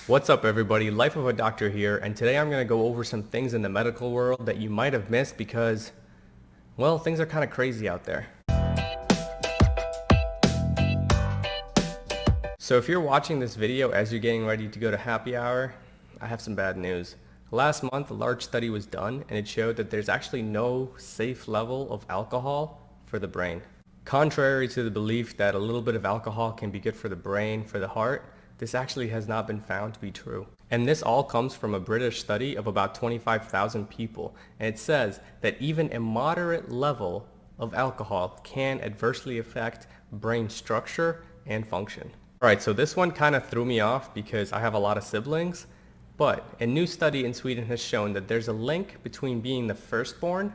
What's up everybody, Life of a Doctor here, and today I'm going to go over some things in the medical world that you might have missed because, well, things are kind of crazy out there. So if you're watching this video as you're getting ready to go to happy hour, I have some bad news. Last month a large study was done and it showed that there's actually no safe level of alcohol for the brain. Contrary to the belief that a little bit of alcohol can be good for the brain, for the heart, this actually has not been found to be true. And this all comes from a British study of about 25,000 people. And it says that even a moderate level of alcohol can adversely affect brain structure and function. Alright, so this one kind of threw me off because I have a lot of siblings. But a new study in Sweden has shown that there's a link between being the firstborn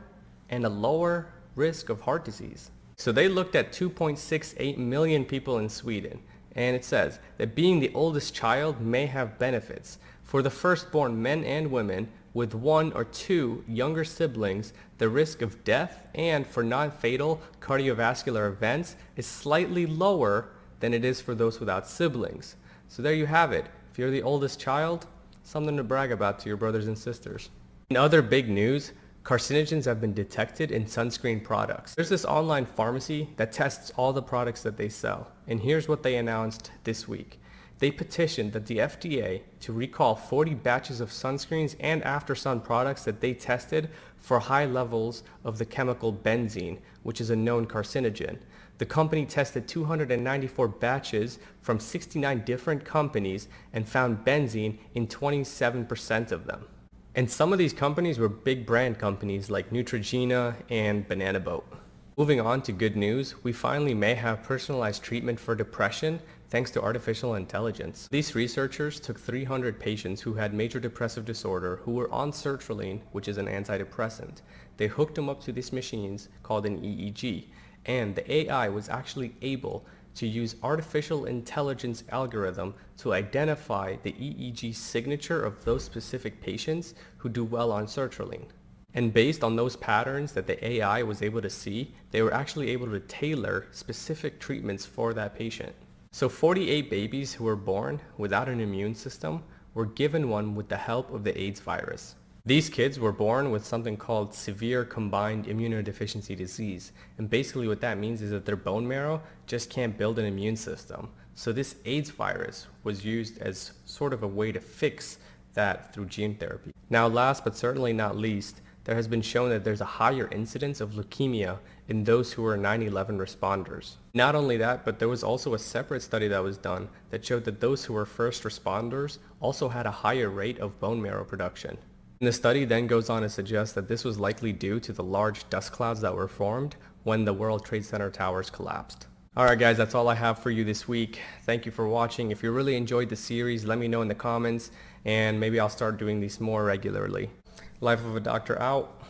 and a lower risk of heart disease. So they looked at 2.68 million people in Sweden. And it says that being the oldest child may have benefits. For the firstborn men and women with one or two younger siblings, the risk of death and for non-fatal cardiovascular events is slightly lower than it is for those without siblings. So there you have it. If you're the oldest child, something to brag about to your brothers and sisters. In other big news, carcinogens have been detected in sunscreen products. There's this online pharmacy that tests all the products that they sell. And here's what they announced this week. They petitioned the FDA to recall 40 batches of sunscreens and after sun products that they tested for high levels of the chemical benzene, which is a known carcinogen. The company tested 294 batches from 69 different companies and found benzene in 27% of them. And some of these companies were big brand companies like Neutrogena and Banana Boat. Moving on to good news, we finally may have personalized treatment for depression thanks to artificial intelligence. These researchers took 300 patients who had major depressive disorder who were on sertraline, which is an antidepressant. They hooked them up to these machines called an EEG, and the AI was actually able to use artificial intelligence algorithm to identify the EEG signature of those specific patients who do well on sertraline. And based on those patterns that the AI was able to see, they were actually able to tailor specific treatments for that patient. So 48 babies who were born without an immune system were given one with the help of the AIDS virus. These kids were born with something called severe combined immunodeficiency disease. And basically what that means is that their bone marrow just can't build an immune system. So this AIDS virus was used as sort of a way to fix that through gene therapy. Now last but certainly not least, there has been shown that there's a higher incidence of leukemia in those who are 9/11 responders. Not only that, but there was also a separate study that was done that showed that those who were first responders also had a higher rate of bone marrow production. And the study then goes on to suggest that this was likely due to the large dust clouds that were formed when the World Trade Center towers collapsed. Alright guys, that's all I have for you this week. Thank you for watching. If you really enjoyed the series, let me know in the comments and maybe I'll start doing these more regularly. Life of a Doctor out.